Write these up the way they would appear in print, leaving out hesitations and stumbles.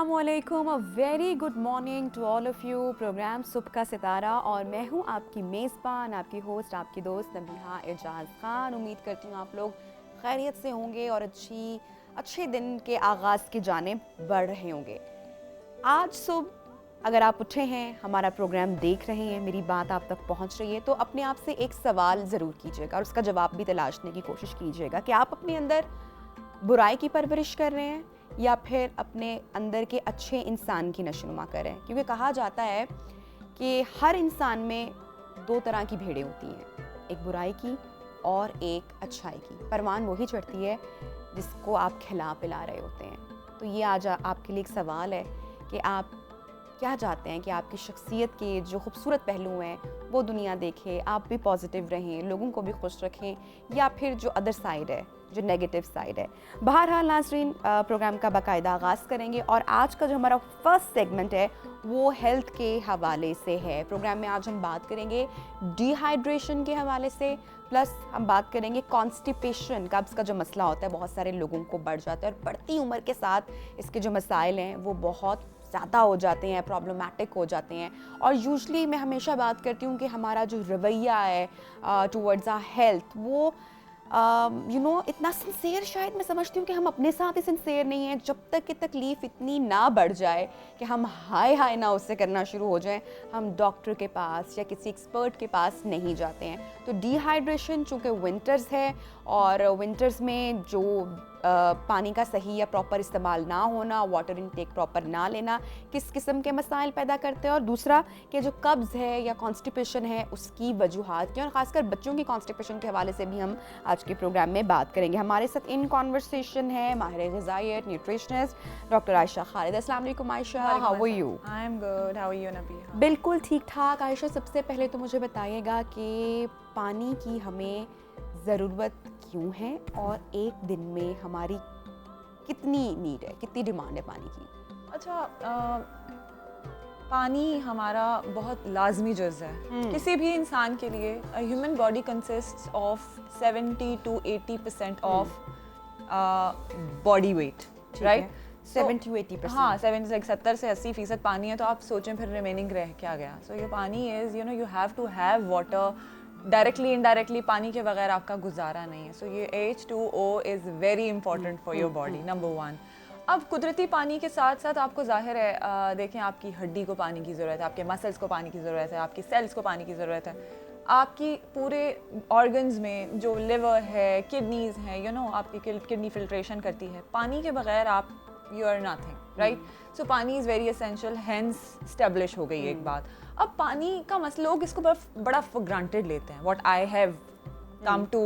अस्सलामुअलैकुम, a very good morning to all of you. Programme सुबह का सितारा और मैं हूँ आपकी मेज़बान, आपकी होस्ट, आपकी दोस्त नबीहा एजाज़ ख़ान। उम्मीद करती हूँ आप लोग खैरियत से होंगे और अच्छे दिन के आगाज़ की जानिब बढ़ रहे होंगे। आज सुबह अगर आप उठे हैं, हमारा प्रोग्राम देख रहे हैं, मेरी बात आप तक पहुँच रही है, तो अपने आप से एक सवाल ज़रूर कीजिएगा और उसका जवाब भी तलाशने की कोशिश कीजिएगा कि आप अपने अंदर बुराई की परवरिश कर रहे हैं या फिर अपने अंदर के अच्छे इंसान की नशोनुमा कर रहे हैं। क्योंकि कहा जाता है कि हर इंसान में दो तरह की भेड़ें होती हैं, एक बुराई की और एक अच्छाई की। परवान वही चढ़ती है जिसको आप खिला पिला रहे होते हैं। तो ये आज आपके लिए एक सवाल है कि आप क्या चाहते हैं कि आपकी शख्सियत के जो खूबसूरत पहलू हैं वो दुनिया देखे, आप भी पॉजिटिव रहें, लोगों को भी खुश रखें, या फिर जो अदर साइड है, जो नेगेटिव साइड है। बहरहाल नाज़रीन, प्रोग्राम का बाकायदा आगाज़ करेंगे और आज का जो हमारा फर्स्ट सेगमेंट है वो हेल्थ के हवाले से है। प्रोग्राम में आज हम बात करेंगे डिहाइड्रेशन के हवाले से, प्लस हम बात करेंगे कॉन्स्टिपेशन, कब्ज़ का जो मसला होता है बहुत सारे लोगों को बढ़ जाता है और बढ़ती उम्र के साथ इसके जो मसाइल हैं वो बहुत ज़्यादा हो जाते हैं, प्रॉब्लमेटिक हो जाते हैं। और यूजुअली मैं हमेशा बात करती हूँ कि हमारा जो रवैया है टुवर्ड्स आवर हेल्थ वो इतना सिंसेयर, शायद मैं समझती हूँ कि हम अपने साथ ही सिंसेयर नहीं हैं। जब तक कि तकलीफ़ इतनी ना बढ़ जाए कि हम हाय हाय ना उससे करना शुरू हो जाएं, हम डॉक्टर के पास या किसी एक्सपर्ट के पास नहीं जाते हैं। तो डिहाइड्रेशन चूँकि विंटर्स है और विंटर्स में जो पानी का सही या प्रॉपर इस्तेमाल ना होना, वाटर इनटेक प्रॉपर ना लेना, किस किस्म के मसाइल पैदा करते हैं। और दूसरा कि जो कब्ज़ है या कॉन्स्टिपेशन है उसकी वजूहात क्या, और ख़ासकर बच्चों की कॉन्स्टिपेशन के हवाले से भी हम आज के प्रोग्राम में बात करेंगे। हमारे साथ इन कॉन्वर्सेशन है माहिर ग़िज़ाइयत न्यूट्रिशनिस्ट डॉक्टर आयशा खालिद। अस्सलाम वालेकुम Ayesha, how are you? I am good, how are you Nabiha? बिल्कुल ठीक ठाक। आयशा, सबसे पहले तो मुझे बताइएगा कि पानी की हमें ज़रूरत क्यों है और एक दिन में हमारी कितनी नीड है, कितनी डिमांड है पानी की? अच्छा, पानी हमारा बहुत लाजमी जुज़ है किसी भी इंसान के लिए। Human body consist of 70 to 80% of body weight, right? 70 to 80%। हाँ, 70 से 80% पानी है। तो आप सोचें फिर रिमेनिंग रह क्या गया। सो ये पानी is you have to have water. Directly indirectly पानी के बगैर आपका गुजारा नहीं है। सो ये H2O is very important for your body, number 1। अब कुदरती पानी के साथ साथ आपको जाहिर है, देखें, आपकी हड्डी को पानी की ज़रूरत है, आपके मसल्स को पानी की ज़रूरत है, आपकी सेल्स को पानी की ज़रूरत है, आपकी पूरे ऑर्गन्स में जो लिवर है, किडनीज़ हैं, आपकी किडनी फिल्ट्रेशन करती है। पानी के बगैर आप यू आर नथिंग, राइट? सो पानी is very essential, hence establish हो गई एक बात। अब पानी का मसला, लोग इसको बड़ा फॉर ग्रांटेड लेते हैं। What I have come to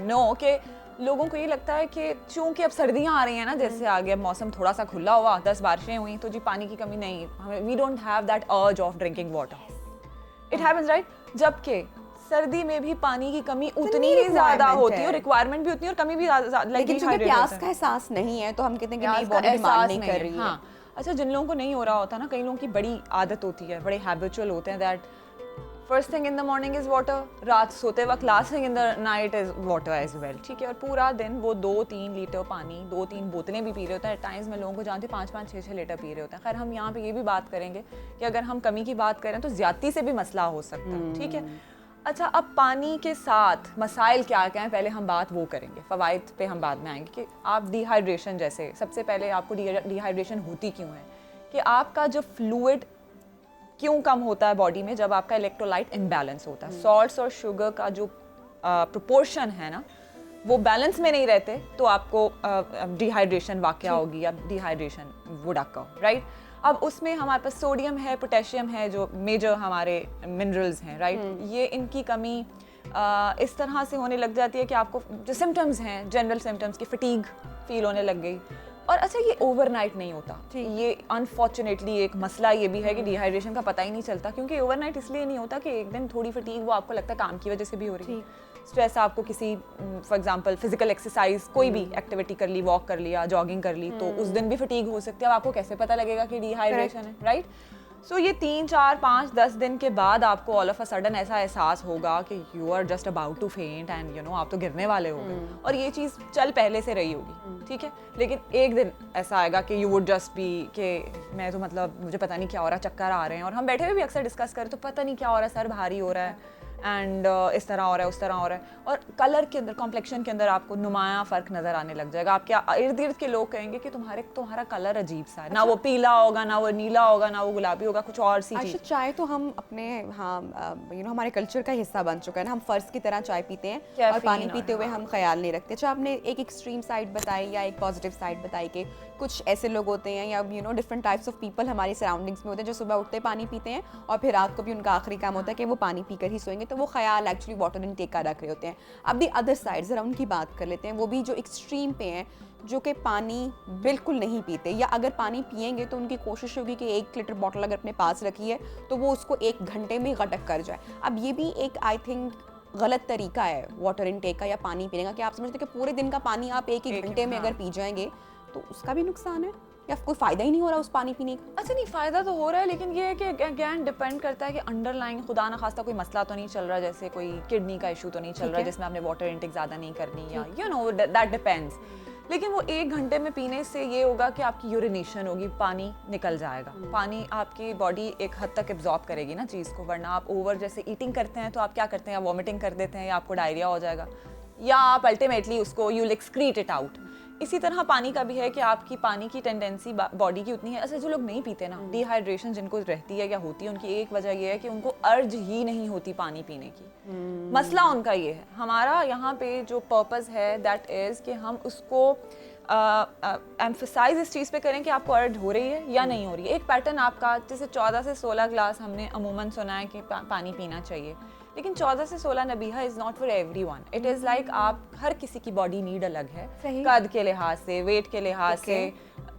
know कि लोगों को ये लगता है कि चूंकि अब सर्दियां आ रही हैं ना, जैसे आ गया मौसम थोड़ा सा खुला हुआ, 10 बारिशें हुई, तो जी पानी की कमी नहीं, हमें we don't have that urge of drinking water. It happens, right? जबकि सर्दी में भी पानी की कमी उतनी ही ज्यादा होती है और रिक्वायरमेंट भी उतनी और कमी भी ज्यादा। लेकिन चूंकि प्यास का एहसास नहीं है तो हम कहते हैं कि नहीं, बॉडी डिमांड नहीं कर रही है। हाँ, अच्छा, जिन लोगों को नहीं हो रहा होता ना, कई लोगों की बड़ी आदत होती है, बड़े हैबिचुअल होते हैं that first thing in the morning is water, रात सोते वक्त last thing in the night is water as well, ठीक है? और पूरा दिन वो 2-3 लीटर पानी, 2-3 बोतलें भी पी रहे होते हैं। टाइम्स में लोगों को जानते 5-5, 6-6 लीटर पी रहे होते हैं। खैर, हम यहाँ पे ये भी बात करेंगे कि अगर हम कमी की बात करें तो ज्यादती से भी मसला हो सकता है, ठीक है? अच्छा, अब पानी के साथ मसाइल क्या क्या हैं, पहले हम बात वो करेंगे, फ़वाइद पे हम बाद में आएंगे कि आप डिहाइड्रेशन, जैसे सबसे पहले आपको डिहाइड्रेशन होती क्यों है, कि आपका जो फ्लूइड क्यों कम होता है बॉडी में, जब आपका इलेक्ट्रोलाइट इम्बैलेंस होता है। सॉल्ट्स और शुगर का जो प्रोपोर्शन है ना, वो बैलेंस में नहीं रहते, तो आपको डिहाइड्रेशन वाक़या होगी या डिहाइड्रेशन वुड अकर, राइट? अब उसमें हमारे पास सोडियम है, पोटेशियम है, जो मेजर हमारे मिनरल्स हैं, राइट? ये इनकी कमी इस तरह से होने लग जाती है कि आपको जो सिम्टम्स हैं, जनरल सिम्टम्स की फटीग फील होने लग गई। और अच्छा, ये ओवरनाइट नहीं होता, ये अनफॉर्चुनेटली एक मसला ये भी है कि डिहाइड्रेशन का पता ही नहीं चलता, क्योंकि ओवरनाइट इसलिए नहीं होता कि एक दिन थोड़ी फटीग वो आपको लगता है काम की वजह से भी हो रही है, स्ट्रेस, आपको किसी फॉर एग्जांपल फिजिकल एक्सरसाइज, कोई भी एक्टिविटी कर ली, वॉक कर लिया, जॉगिंग कर ली, तो उस दिन भी फटीग हो सकती है। अब आपको कैसे पता लगेगा कि डिहाइड्रेशन है, राइट? सो ये 3, 4, 5, 10 दिन के बाद आपको ऑल ऑफ अ सडन ऐसा एहसास होगा कि you are just about to faint and you know आप तो गिरने वाले हो गए, और ये चीज़ चल पहले से रही होगी, ठीक है। लेकिन एक दिन ऐसा आएगा कि यू वुड जस्ट बी कि मैं तो मतलब मुझे पता नहीं क्या हो रहा है, चक्कर आ रहे हैं, और हम बैठे हुए भी अक्सर डिस्कस करें तो पता नहीं क्या हो रहा है, सर भारी हो रहा है एंड इस तरह हो रहा है, उस तरह हो रहा है, और कलर के अंदर, कॉम्प्लेक्शन के अंदर आपको नुमाया फ़र्क नज़र आने लग जाएगा। आपके इर्द गिर्द के लोग कहेंगे कि तुम्हारा कलर अजीब सा है, ना वो पीला होगा, ना वो नीला होगा, ना वो गुलाबी होगा, कुछ और सी चीज़। चाय तो हम अपने हमारे कल्चर का हिस्सा बन चुका है ना, हम फ़र्ज की तरह चाय पीते हैं और पानी पीते हुए हम ख्याल नहीं रखते। अच्छा, आपने एक एक्सट्रीम साइड बताई या एक पॉजिटिव साइड बताई कि कुछ ऐसे लोग होते हैं या डिफरेंट टाइप्स ऑफ पीपल हमारी सराउंडिंग्स में होते हैं जो सुबह उठते पानी पीते हैं और फिर रात को भी उनका आखिरी काम होता है कि वो पानी पीकर ही सोएंगे, तो वो ख्याल एक्चुअली वाटर इनटेक का रख रहे होते हैं। अब दी अदर साइड ज़रा उनकी बात कर लेते हैं, वो भी जो एक्सट्रीम पे हैं, जो कि पानी बिल्कुल नहीं पीते, या अगर पानी पिएंगे तो उनकी कोशिश होगी कि 1 लीटर बॉटल अगर अपने पास रखी है तो वो उसको 1 घंटे में गटक कर जाए। अब ये भी एक आई थिंक गलत तरीका है वाटर इनटेक का या पानी पीने का, कि आप समझते हैं कि पूरे दिन का पानी आप एक घंटे में अगर पी जाएंगे तो उसका भी नुकसान है या कोई फ़ायदा ही नहीं हो रहा उस पानी पीने का। अच्छा, नहीं फ़ायदा तो हो रहा है, लेकिन ये है कि अगेन डिपेंड करता है कि अंडरलाइन खुदा ना खास्ता कोई मसला तो नहीं चल रहा, जैसे कोई किडनी का इशू तो नहीं चल रहा जिसमें आपने वाटर इनटेक ज़्यादा नहीं करनी, या यू नो दैट डिपेंड्स। लेकिन वो 1 घंटे में पीने से ये होगा कि आपकी यूरिनेशन होगी, पानी निकल जाएगा, पानी आपकी बॉडी एक हद तक एब्जॉर्ब करेगी ना चीज़ को, वरना आप ओवर जैसे ईटिंग करते हैं तो आप क्या करते हैं, या वॉमिटिंग कर देते हैं, या आपको डायरिया हो जाएगा, या आप अल्टीमेटली उसको you will excrete it out. इसी तरह पानी का भी है कि आपकी पानी की टेंडेंसी बॉडी की उतनी है। अच्छा, जो लोग नहीं पीते ना, डिहाइड्रेशन जिनको रहती है या होती है, उनकी एक वजह ये है कि उनको अर्ज ही नहीं होती पानी पीने की। मसला उनका ये है। हमारा यहाँ पे जो पर्पस है दैट इज़ कि हम उसको एम्फसाइज इस चीज़ पे करें कि आपको अर्ज हो रही है या नहीं हो रही है। एक पैटर्न आपका, जैसे 14 से 16 ग्लास हमने अमूमन सुना है कि पानी पीना चाहिए, लेकिन 14 से 16 Nabiha is not for everyone. It is like आप हर किसी की बॉडी नीड अलग है, कद के लिहाज से, वेट के लिहाज से,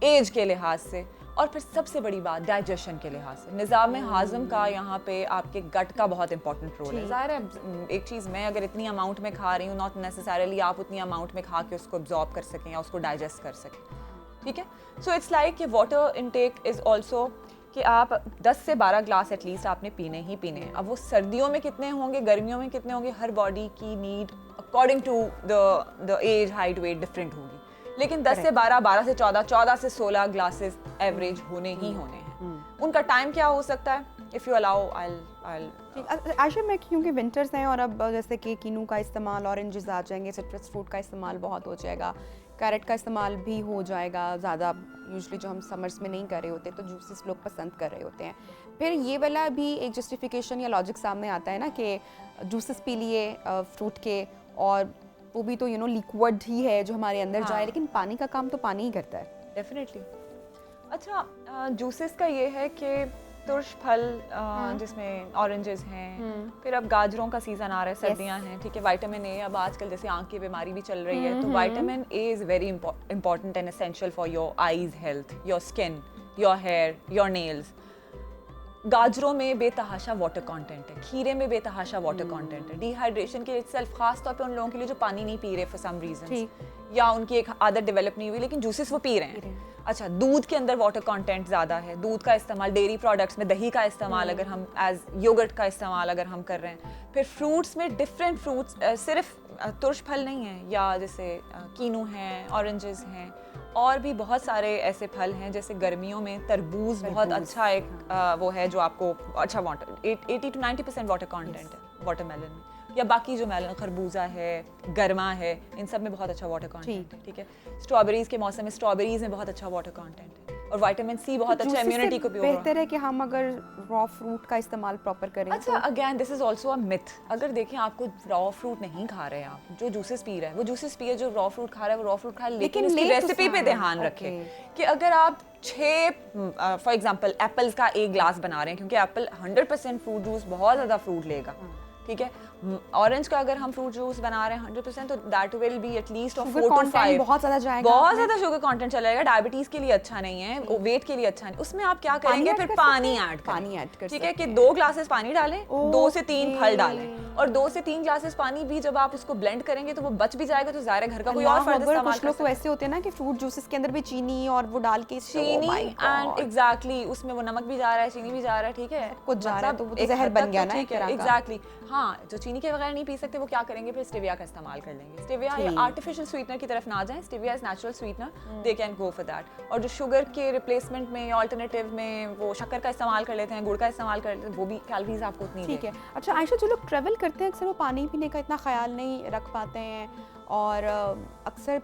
एज के लिहाज से, और फिर सबसे बड़ी बात डाइजेशन के लिहाज से। निज़ाम हाज़म का यहाँ पे आपके गट का बहुत इंपॉर्टेंट रोल है। ज़ाहिर है एक चीज़ मैं अगर इतनी अमाउंट में खा रही हूँ, नॉट नेसेसरीली आप उतनी अमाउंट में खा के उसको एब्जॉर्ब कर सकें या उसको डाइजेस्ट कर सकें, ठीक है। सो इट्स लाइक कि वाटर इनटेक इज़ ऑल्सो कि आप 10 से 12 ग्लास एटलीस्ट आपने पीने ही पीने हैं। अब वो सर्दियों में कितने होंगे, गर्मियों में कितने होंगे, हर बॉडी की need according to the age, height, weight different होगी, लेकिन 10 से 12, 12 से 14, 14 से 16 ग्लासेस एवरेज होने ही होने हैं। उनका टाइम क्या हो सकता है, इफ़ यू अलाउ आई आशा, मैं क्योंकि विंटर्स हैं और अब जैसे कि कीनू का इस्तेमाल, ऑरेंजेस आ जाएंगे, सिट्रस फ्रूट का इस्तेमाल बहुत हो जाएगा, कैरेट का इस्तेमाल भी हो जाएगा ज़्यादा, यूजुअली जो हम समर्स में नहीं कर रहे होते तो जूसेस लोग पसंद कर रहे होते हैं। फिर ये वाला भी एक जस्टिफिकेशन या लॉजिक सामने आता है ना कि जूसेस पी लिए फ्रूट के, और वो भी तो लिक्विड ही है जो हमारे अंदर जाए, लेकिन पानी का काम तो पानी ही करता है। डेफिनेटली। अच्छा, जूसेस का ये है कि तुर्श फल जिसमें ऑरेंजेस हैं, फिर अब गाजरों का सीज़न आ रहा है, सर्दियां हैं, ठीक है। विटामिन ए, अब आजकल जैसे आँख की बीमारी भी चल रही है, तो vitamin A is very important and essential for your eyes health, your skin, your hair, your nails. गाजरों में बेतहाशा वाटर कंटेंट है, खीरे में बेतहाशा वाटर कंटेंट है। डिहाइड्रेशन के इटसेल्फ खास तौर पे उन लोगों के लिए जो पानी नहीं पी रहे फॉर सम रीजन, या उनकी एक आदत डेवलप नहीं हुई लेकिन जूसेस वो पी रहे हैं। अच्छा, दूध के अंदर वाटर कंटेंट ज़्यादा है, दूध का इस्तेमाल, डेयरी प्रोडक्ट्स में दही का इस्तेमाल अगर हम एज योगर्ट का इस्तेमाल अगर हम कर रहे हैं। फिर फ्रूट्स में डिफरेंट फ्रूट्स, सिर्फ तुर्श फल नहीं है, या जैसे कीनू हैं, ऑरेंजेस हैं, और भी बहुत सारे ऐसे फल हैं, जैसे गर्मियों में तरबूज बहुत अच्छा एक वो है जो आपको अच्छा वाटर 80 to 90% वाटर कंटेंट है वाटरमेलन में, या बाकी जो मेलन, खरबूजा है, गरमा है, इन सब में बहुत अच्छा वाटर कंटेंट है, ठीक है। स्ट्रॉबेरीज के मौसम में स्ट्रॉबेरीज में बहुत अच्छा वाटर कंटेंट है, और विटामिन सी बहुत अच्छा इम्यूनिटी को भी बेहतर है कि हम अगर रॉ फ्रूट का इस्तेमाल प्रॉपर करें। अच्छा, again this is also a myth. अगर देखें, आपको रॉ फ्रूट नहीं खा रहे हैं, आप जो जूसेस पी रहे हैं वो जूसेस पिए, जो रॉ फ्रूट खा रहा है वो रॉ फ्रूट खाए, लेकिन उसकी रेसिपी पे ध्यान रखें कि अगर आप 6 फॉर एग्जांपल एप्पल्स का 1 ग्लास बना रहे हैं, क्योंकि एप्पल 100% फ्रूट जूस बहुत ज़्यादा फ्रूट लेगा, ठीक है, ऑरेंज का अगर हम फ्रूट जूस बना रहे हैं 100% तो that will be at least of Sugar 4 to content 5 बहुत ज़्यादा जाएगा बहुत आपमें। ज़्यादा शुगर कंटेंट चला जाएगा, डायबिटीज के लिए अच्छा नहीं है, वेट के लिए अच्छा नहीं। उसमें आप क्या पानी करेंगे, add फिर कर पानी सकते हैं? ऐड पानी add कर ठीक है, कि सकते हैं। 2 ग्लासेस पानी डालें, 2 से 3 फल Okay. डालें, और 2 से 3 ग्लासेस पानी भी जब आप उसको ब्लेंड करेंगे तो वो बच भी जाएगा, तो ज़ाहिर है घर का कोई और फर्द अगर इस्तेमाल कुछ कर लोग तो सकता है। ऐसे होते हैं ना कि फ्रूट जूसेस के अंदर भी चीनी और वो डाल के चीनी एंड एग्जैक्टली उसमें वो नमक भी जा रहा है, चीनी भी जा रहा है, ठीक है, कुछ जा रहा है, तो वो तो एक जहर हद बन तक गया तो ना ठीक एक तरह है, का। एग्जैक्टली। हाँ, जो चीनी के बगैर नहीं पी सकते वो क्या करेंगे, फिर स्टेविया का इस्तेमाल कर लेंगे। स्टेविया या ठीक। आर्टिफिशियल स्वीटनर की तरफ ना जाएं, stevia is natural sweetener, they can go for that. और जो शुगर के रिप्लेसमेंट में या ऑल्टरनेटिव में वो शक्कर का इस्तेमाल कर लेते हैं, गुड़ का इस्तेमाल कर लेते हैं, वो भी कैलोरीज आपको उतनी ठीक दे। है। अच्छा आयशा, जो लोग ट्रैवल करते हैं अक्सर वो पानी पीने का इतना ख्याल नहीं रख पाते हैं, और अक्सर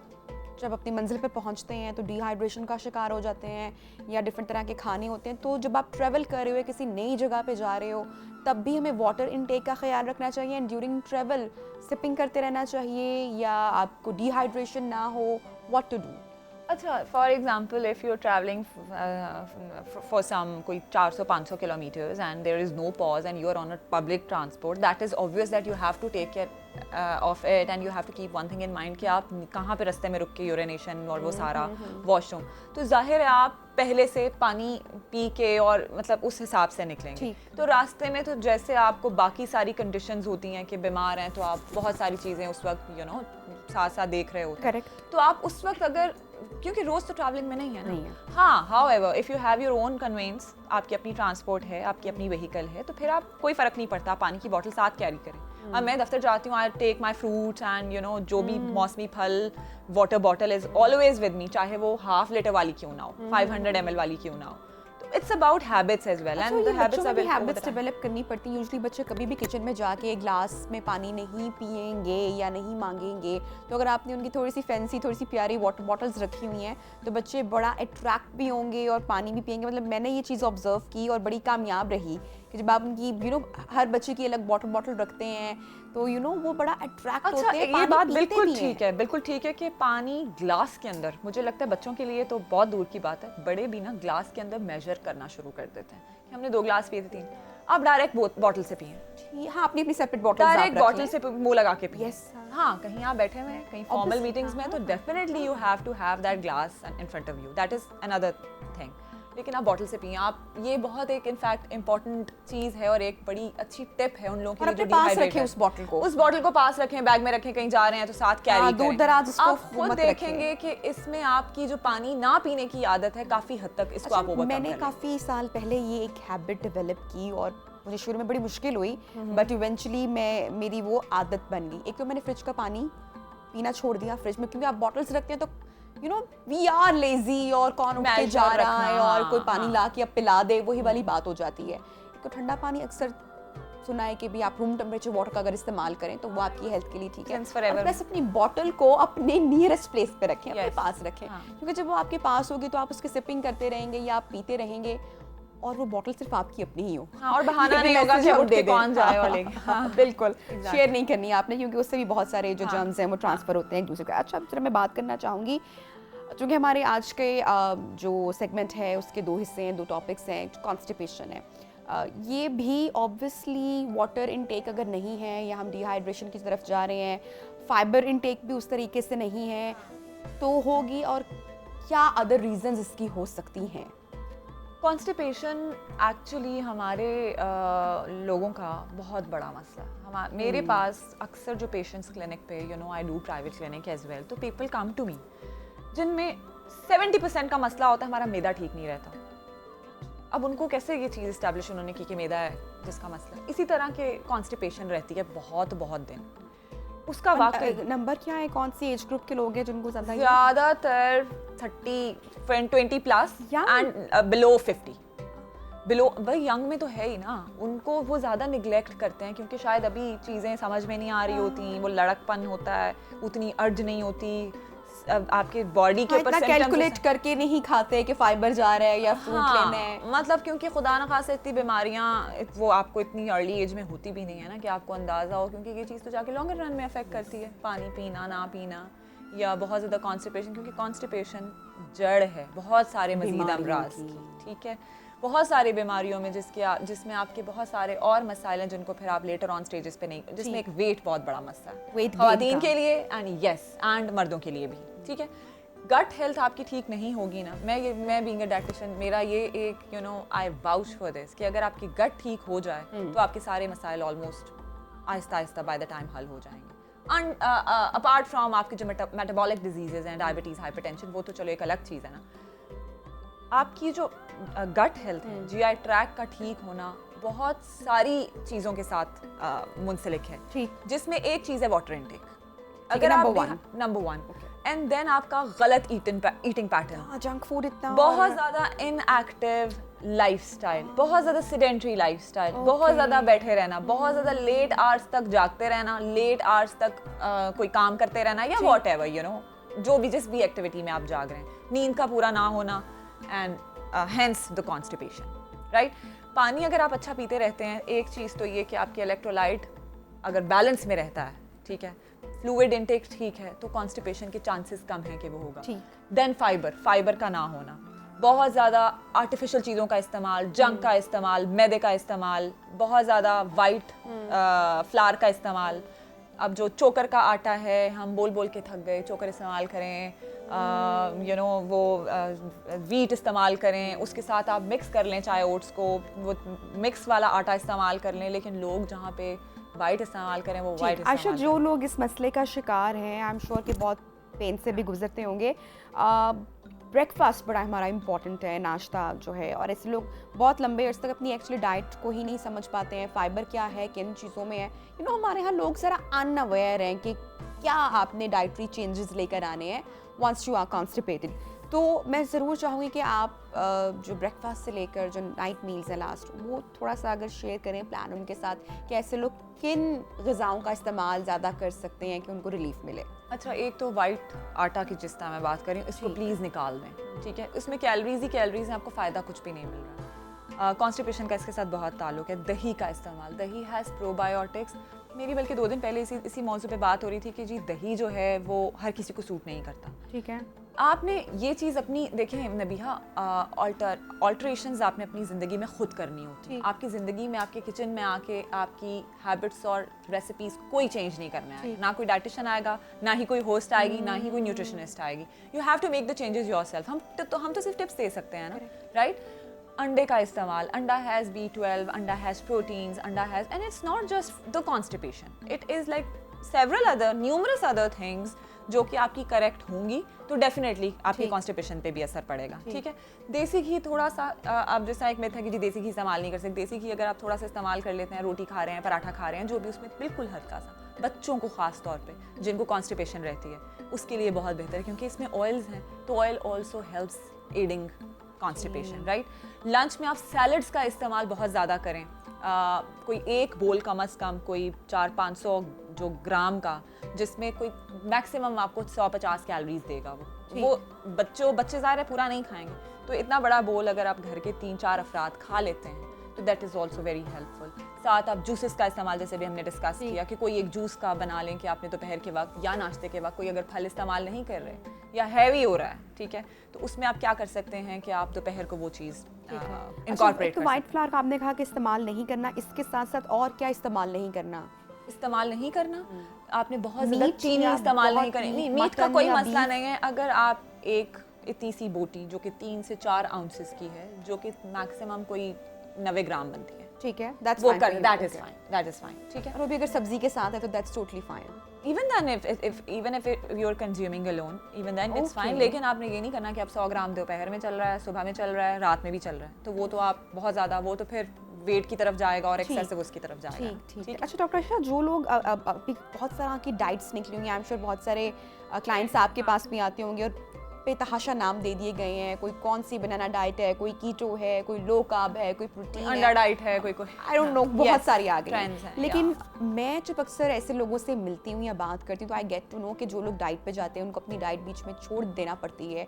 जब अपनी मंजिल पे पहुंचते हैं तो डिहाइड्रेशन का शिकार हो जाते हैं या डिफरेंट तरह के खाने होते हैं। तो जब आप ट्रैवल कर रहे हो, किसी नई जगह पे जा रहे हो, तब भी हमें वाटर इनटेक का ख्याल रखना चाहिए, एंड ड्यूरिंग ट्रैवल सिपिंग करते रहना चाहिए, या आपको डिहाइड्रेशन ना हो, व्हाट टू डू? अच्छा, for example if you are travelling for some कोई 400-500 kilometres and there is no pause and you are on a public transport, that is obvious that you have to take care of it, and you have to keep one thing in mind कि आप कहाँ पे रास्ते में रुक के urination और वो सारा वॉशरूम, तो जाहिर है आप पहले से पानी पी के और मतलब उस हिसाब से निकलेंगे। तो रास्ते में तो जैसे आपको बाकी सारी कंडीशंस होती हैं कि बीमार हैं तो आप बहुत सारी चीज़ें उस वक्त यू नो साथ साथ देख रहे होते हैं। करेक्ट। तो आप उस वक्त अगर, क्योंकि रोज तो ट्रैवलिंग में नहीं है ना, नहीं है। हाँ, however if you have your own conveyance, आपकी अपनी ट्रांसपोर्ट है, आपकी अपनी व्हीकल है, तो फिर आप कोई फर्क नहीं पड़ता, पानी की बोतल साथ कैरी करें। अब मैं दफ्तर जाती हूँ, I take my fruits and you know जो भी मौसमी फल, water bottle is always with me, चाहे वो 1/2 लीटर वाली क्यों ना हो, 500 ml वाली क्यों ना हो। It's about habits as well, and the habits are habits develop करनी पड़ती है। यूजुअली बच्चे कभी भी किचन में जाके एक ग्लास में पानी नहीं पिएंगे या नहीं मांगेंगे, तो अगर आपने उनकी थोड़ी सी फैंसी, थोड़ी सी प्यारी वाटर बॉटल्स रखी हुई हैं तो बच्चे बड़ा अट्रैक्ट भी होंगे और पानी भी पिएंगे। मतलब मैंने ये चीज़ ऑब्जर्व की और बड़ी कामयाब रही कि जब आप उनकी हर बच्चे की अलग वाटर बॉटल रखते हैं तो वो बड़ा अट्रैक्ट अच्छा, होते हैं, ये पानी बात पीते बिल्कुल भी हैं। ठीक है, बिल्कुल ठीक है कि पानी ग्लास के अंदर, मुझे लगता है बच्चों के लिए तो बहुत दूर की बात है, बड़े भी ना ग्लास के अंदर मेजर करना शुरू कर देते हैं कि हमने 2 ग्लास पिए थे 3, आप डायरेक्ट बॉटल से पिए, हाँ, अपनी अपनी सेपरेट बॉटल डायरेक्ट बॉटल से मुंह लगा के पिए। Yes, हाँ। हाँ, कहीं आप बैठे हुए हैं, कहीं फॉर्मल Obviously, मीटिंग्स में, तो definitely you have to have that glass in front of you, that is another thing. लेकिन आप बॉटल से पिए, आप ये बहुत एक इनफैक्ट इंपॉर्टेंट चीज़ है और एक बड़ी अच्छी टिप है उन लोगों के लिए जो डिहाइड्रेट है। उस बॉटल को, उस बॉटल को पास रखें, बैग में रखें, कहीं जा रहे हैं तो साथ कैरी दूर करें। दराज इसको आप खुद मत देखेंगे कि इसमें आपकी जो पानी ना पीने की आदत है काफ़ी हद तक इसको आप ओवरकम कर मैंने लेंगे। काफ़ी साल पहले ये एक हैबिट डेवलप की और मुझे शुरू में बड़ी मुश्किल हुई, बट इवेंचुअली मेरी वो आदत बन गई। एक तो मैंने फ्रिज का पानी पीना छोड़ दिया फ्रिज में, क्योंकि आप बॉटल्स रखते हैं तो वी आर लेजी और कौन उठ के जा रहा है और कोई पानी ला के अब पिला दे, वही वाली बात हो जाती है। तो ठंडा पानी अक्सर सुना है कि भी आप रूम टेम्परेचर वाटर का अगर इस्तेमाल करें तो वो आपकी हेल्थ के लिए ठीक है। और प्लस अपनी बॉटल को अपने नियरेस्ट प्लेस पे रखें, अपने पास रखें, क्योंकि जब वो आपके पास होगी तो आप उसके सिपिंग करते रहेंगे या आप पीते रहेंगे और वो बॉटल सिर्फ आपकी अपनी ही हो। हाँ, और बहाना नहीं होगा कि उठ के कौन जाए और लेके। हाँ, बिल्कुल शेयर नहीं करनी आपने, क्योंकि उससे भी बहुत सारे जो जर्म्स हैं वो ट्रांसफर होते हैं एक दूसरे को। अच्छा, चलो मैं बात करना चाहूँगी, चूँकि हमारे आज के जो सेगमेंट है उसके 2 हिस्से हैं, 2 टॉपिक्स हैं। कॉन्स्टिपेशन है, ये भी ऑब्वियसली वाटर इनटेक अगर नहीं है या हम डिहाइड्रेशन की तरफ जा रहे हैं, फाइबर इनटेक भी उस तरीके से नहीं है तो होगी, और क्या अदर रीजंस इसकी हो सकती हैं? कॉन्स्टिपेशन एक्चुअली हमारे लोगों का बहुत बड़ा मसला। मेरे पास अक्सर जो पेशेंट्स क्लिनिक पे, I do private clinic as well, तो पीपल कम टू मी जिनमें 70% का मसला होता है हमारा मैदा ठीक नहीं रहता। अब उनको कैसे ये चीज़ इस्टेब्लिश उन्होंने की कि मैदा है जिसका मसला, इसी तरह के कॉन्स्टिपेशन रहती है बहुत दिन। उसका वाकई नंबर क्या है, कौन सी एज ग्रुप के लोग हैं जिनको ज़्यादातर 20 प्लस एंड बिलो 50, बिलो भाई यंग में तो है ही ना, उनको वो ज़्यादा निगलेक्ट करते हैं क्योंकि शायद अभी चीज़ें समझ में नहीं आ रही होती, वो लड़कपन होता है, उतनी अर्ज नहीं होती, आपके बॉडी के ऊपर कैलकुलेट करके नहीं खाते कि फाइबर जा रहा है या फ्रूट लेना है। मतलब क्योंकि खुदा न खासे इतनी बीमारियां वो आपको इतनी अर्ली एज में होती भी नहीं है ना कि आपको अंदाज़ा हो, क्योंकि ये चीज़ तो जाके लॉन्गर रन में अफेक्ट करती है, पानी पीना ना पीना या बहुत ज़्यादा कॉन्स्टिपेशन, क्योंकि कॉन्स्टिपेशन जड़ है बहुत सारे मजीद अमराज की, ठीक है। बहुत सारी बीमारियों में जिसमें आपके बहुत सारे और मसाइल हैं जिनको फिर आप लेटर ऑन स्टेजेस पे नहीं, जिसमें एक वेट बहुत बड़ा मसला है Weight gain ख़वातीन का। के लिए एंड मर्दों के लिए भी, ठीक है। गट हेल्थ आपकी ठीक नहीं होगी ना, मैं बीइंग अ डाइटिशियन, मेरा ये एक आई वाउच फॉर दिस कि अगर आपकी गट ठीक हो जाए तो आपके सारे मसाइल almost Aahista Aahista by the time हल हो जाएंगे। अपार्ट फ्रॉम आपके जो मेटाबॉलिक डिजीजेज हैं, डायबिटीज़, हाइपरटेंशन, वो तो चलो एक अलग चीज़ है ना। आपकी जो गट हेल्थ है, जीआई ट्रैक का ठीक होना बहुत सारी चीज़ों के साथ मुंसलिक है, ठीक। जिसमें एक चीज़ है वाटर इनटेक। अगर आप नंबर वन एंड देन आपका गलत ईटिंग पैटर्न, जंक फूड इतना बहुत ज़्यादा इनएक्टिव लाइफस्टाइल, बहुत ज़्यादा सेडेंटरी लाइफस्टाइल, बहुत ज़्यादा बैठे रहना, बहुत ज़्यादा लेट आवर्स तक जागते रहना, लेट आवर्स तक कोई काम करते रहना या व्हाटएवर जो भी जिस भी एक्टिविटी में आप जाग रहे हैं, नींद का पूरा ना होना and hence the constipation, right. पानी अगर आप अच्छा पीते रहते हैं, एक चीज़ तो ये कि आपके इलेक्ट्रोलाइट अगर बैलेंस में रहता है, ठीक है, फ्लूइड इनटेक ठीक है, तो कॉन्स्टिपेशन के चांसेस कम हैं कि वो होगा। देन फाइबर का ना होना, बहुत ज़्यादा आर्टिफिशियल चीज़ों का इस्तेमाल, जंक का इस्तेमाल, मैदे का इस्तेमाल, बहुत ज़्यादा वाइट फ्लावर का इस्तेमाल। अब जो चोकर का आटा है, हम बोल बोल के थक गए, चोकर इस्तेमाल करें, वो वीट इस्तेमाल करें, उसके साथ आप मिक्स कर लें चाहे ओट्स को, वो मिक्स वाला आटा इस्तेमाल कर लें, लेकिन लोग जहाँ पे वाइट इस्तेमाल करें वो वाइट आयशा, इस्तेमाल जो लोग इस मसले का शिकार हैं, आई एम श्योर कि बहुत पेन से भी गुजरते होंगे। ब्रेकफास्ट बड़ा हमारा इम्पॉर्टेंट है, नाश्ता जो है, और ऐसे लोग बहुत लंबे अर्से तक अपनी एक्चुअली डाइट को ही नहीं समझ पाते हैं, फाइबर क्या है, किन चीज़ों में है। हमारे यहाँ लोग ज़रा अनअवेयर हैं कि क्या आपने डाइटरी चेंजेस लेकर आने हैं वंस यू आर कॉन्स्टिपेटेड। तो मैं ज़रूर चाहूँगी कि आप जो ब्रेकफास्ट से लेकर जो नाइट मील्स हैं लास्ट, वो थोड़ा सा अगर शेयर करें प्लान उनके साथ कि ऐसे लोग किन ग़िज़ाओं का इस्तेमाल ज़्यादा कर सकते हैं कि उनको रिलीफ मिले। अच्छा, एक तो वाइट आटा की जिस तरह मैं बात कर रही हूँ, इसको प्लीज़ निकाल दें, ठीक है। इसमें कैलोरीज ही कैलोरीज हैं, आपको फ़ायदा कुछ भी नहीं मिल रहा। कॉन्स्टिपेशन का इसके साथ बहुत ताल्लुक है। दही का इस्तेमाल, दही हैज़ प्रोबायोटिक्स। मेरी बल्कि 2 दिन पहले इसी मौजू पे बात हो रही थी कि जी दही जो है वो हर किसी को सूट नहीं करता, ठीक है। आपने ये चीज़ अपनी देखें नबीहा, ऑल्ट्रेशंस आपने अपनी ज़िंदगी में खुद करनी होती है। आपकी ज़िंदगी में, आपके किचन में आके आपकी हैबिट्स और रेसिपीज़ कोई चेंज नहीं करना है। ना कोई डाइटिशियन आएगा, ना ही कोई होस्ट आएगी, ना ही कोई न्यूट्रिशनिस्ट आएगी। You have to make the changes yourself. हम तो सिर्फ टिप्स दे सकते हैं ना, राइट। अंडे का इस्तेमाल, अंडा हैज़ B12, अंडा हैज़ प्रोटीन्स, अंडा has, and it's not just the constipation, it is like several numerous other things जो कि आपकी करेक्ट होंगी तो डेफिनेटली आपकी कॉन्स्टिपेशन पे भी असर पड़ेगा, ठीक है। देसी घी थोड़ा सा, आप जैसा एक मिथ है कि जी देसी घी इस्तेमाल नहीं कर सकते, देसी घी अगर आप थोड़ा सा इस्तेमाल कर लेते हैं, रोटी खा रहे हैं, पराठा खा रहे हैं, जो भी, उसमें बिल्कुल हल्का सा, बच्चों को खास तौर पे जिनको कॉन्स्टिपेशन रहती है उसके लिए बहुत बेहतर है, क्योंकि इसमें ऑयल्स हैं, तो oil also helps adding constipation, right. Lunch में आप सैलड्स का इस्तेमाल बहुत ज़्यादा करें। कोई एक बोल कम अज़ कम कोई 400-500 जो ग्राम का, जिसमें कोई मैक्सिमम आपको 150 कैलोरीज देगा। वो बच्चे ज़ाहिर है पूरा नहीं खाएंगे, तो इतना बड़ा बोल अगर आप घर के 3-4 अफराद खा लेते हैं तो that is also very helpful. साथ आप जूसेस का इस्तेमाल, जैसे भी हमने डिस्कस किया कि कोई एक जूस का बना लें कि आपने दोपहर के वक्त या नाश्ते के वक्त कोई अगर फल इस्तेमाल नहीं कर रहे या हैवी हो रहा है, ठीक है, तो उसमें आप क्या कर सकते हैं कि आप दोपहर को वो चीज़ इनकॉर्पोरेट कर। वाइट फ्लावर का आपने कहा कि इस्तेमाल नहीं करना, इसके साथ साथ और क्या इस्तेमाल नहीं करना? इस्तेमाल नहीं करना, आपने बहुत ज़्यादा चीनी इस्तेमाल नहीं करनी। नहीं, मीट का कोई मसला नहीं है। अगर आप एक इतनी सी बोटी जो कि 3 से 4 आउंसेस की है, जो कि मैक्सिमम कोई 90 ग्राम बनती है, ठीक है, दैट इज फाइन, ठीक है। और वो भी अगर सब्जी के साथ है तो that's totally fine. even if you are consuming alone, even then it's fine। लेकिन आपने ये नहीं करना कि आप 100 ग्राम दोपहर में चल रहा है, सुबह में चल रहा है, रात में भी चल रहा है, तो वो तो आप बहुत ज़्यादा, वो तो फिर वेट की तरफ जाएगा और एक्सेसिव उसकी तरफ जाएगा। ठीक। अच्छा डॉक्टर आयशा, जो लोग अभी बहुत तरह की डाइट्स निकली होंगी, आई एम श्योर बहुत सारे क्लाइंट्स आपके पास भी आते होंगे और बेतहाशा नाम दे दिए गए हैं, कोई कौन सी बनाना डाइट है, कोई कीटो है, कोई लो कार्ब है, कोई प्रोटीन अंडा डाइट है, कोई आई डोंट नो, बहुत सारी आ गई हैं। लेकिन मैं जब अक्सर ऐसे लोगों से मिलती हूँ या बात करती हूँ तो आई गेट टू नो कि जो लोग डाइट पे जाते हैं उनको अपनी डाइट बीच में छोड़ देना पड़ती है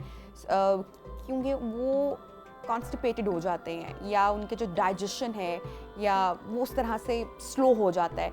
क्योंकि वो कॉन्स्टिपेटेड हो जाते हैं या उनके जो डाइजेशन है या वो उस तरह से स्लो हो जाता है।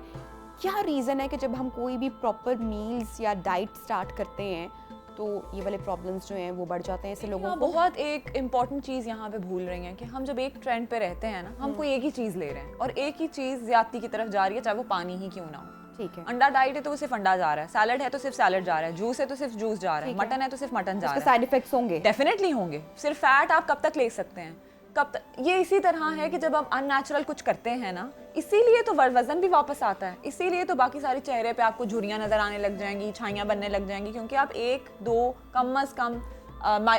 क्या रीज़न है कि जब हम कोई भी प्रॉपर मील्स या डाइट स्टार्ट करते हैं तो ये वाले प्रॉब्लम्स जो हैं वो बढ़ जाते हैं इससे लोगों हाँ, को। बहुत एक इम्पॉर्टेंट चीज़ यहाँ पे भूल रही हैं कि हम जब एक ट्रेंड पे रहते हैं ना, हम कोई एक ही चीज़ ले रहे हैं और एक ही चीज़ ज्यादती की तरफ जा रही है, चाहे वो पानी ही क्यों ना हो। ठीक है, अंडा डाइट है तो वो सिर्फ अंडा जा रहा है, सैलड है तो सिर्फ सैलड जा रहा है, जूस है तो सिर्फ जूस जा रहा है, ठीक है। मटन है तो सिर्फ मटन जा इसके रहा है। साइड इफेक्ट्स होंगे। डेफिनेटली होंगे। सिर्फ फैट आप कब तक ले सकते हैं, कब तक? ये इसी तरह है कि जब आप अननेचुरल कुछ करते हैं ना, इसीलिए तो वजन भी वापस आता है, इसीलिए तो बाकी सारे चेहरे पे आपको झुर्रियाँ नजर आने लग जाएंगी, छाइयाँ बनने लग जाएंगी, क्योंकि आप एक दो कम अज कम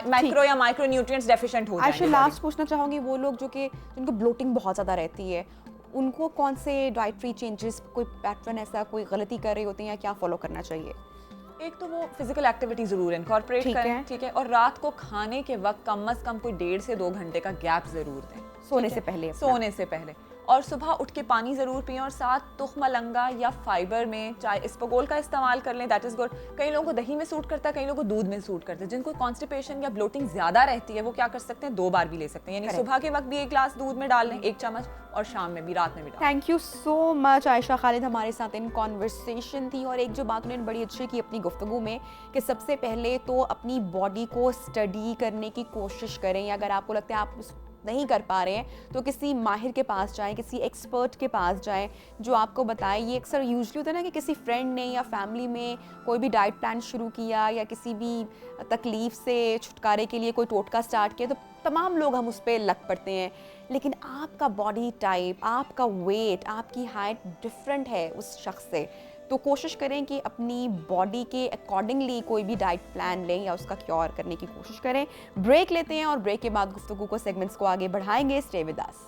माइक्रो या माइक्रो न्यूट्रिएंट्स डेफिशिएंट हो आयशा, जाएंगे। लास्ट पूछना चाहूँगी, वो लोग जो कि जिनको ब्लोटिंग बहुत ज़्यादा रहती है, उनको कौन से डाइटरी चेंजेस, कोई पैटर्न ऐसा कोई गलती कर रहे होते हैं या क्या फॉलो करना चाहिए? एक तो वो फिजिकल एक्टिविटी जरूर इनकॉर्पोरेट ठीक करें, है। ठीक है, और रात को खाने के वक्त कम अज कम कोई 1.5 से 2 घंटे का गैप जरूर दें सोने ठीक से है? पहले अपना। सोने से पहले। और सुबह उठ के पानी ज़रूर पिएं और साथ तुख्म लंगा या फाइबर में चाहे इस्पगोल का इस्तेमाल कर लें, दैट इज़ गुड। कई लोगों को दही में सूट करता है, कई लोगों को दूध में सूट करता है। जिनको कॉन्स्टिपेशन या ब्लोटिंग ज़्यादा रहती है वो क्या कर सकते हैं, 2 बार भी ले सकते हैं, यानी Correct. सुबह के वक्त भी 1 ग्लास दूध में डाल लें, 1 चम्मच, और शाम में भी, रात में भी डाल लें। Thank you so much Ayesha Khalid हमारे साथ इन कॉन्वर्सेशन थी। और एक जो बात उन्होंने बड़ी अच्छी की अपनी गुफ्तगू में कि सबसे पहले तो अपनी बॉडी को स्टडी करने की कोशिश करें, या अगर आपको लगता है आप नहीं कर पा रहे हैं तो किसी माहिर के पास जाएं, किसी एक्सपर्ट के पास जाएं जो आपको बताए। ये अक्सर यूजली होता है ना कि किसी फ्रेंड ने या फैमिली में कोई भी डाइट प्लान शुरू किया या किसी भी तकलीफ से छुटकारे के लिए कोई टोटका स्टार्ट किया तो तमाम लोग हम उस पर लग पड़ते हैं। लेकिन आपका बॉडी टाइप, आपका वेट, आपकी हाइट डिफरेंट है उस शख्स से, तो कोशिश करें कि अपनी बॉडी के अकॉर्डिंगली कोई भी डाइट प्लान लें या उसका क्योर करने की कोशिश करें। ब्रेक लेते हैं और ब्रेक के बाद गुफ्तगू को, सेगमेंट्स को आगे बढ़ाएंगे। Stay with us.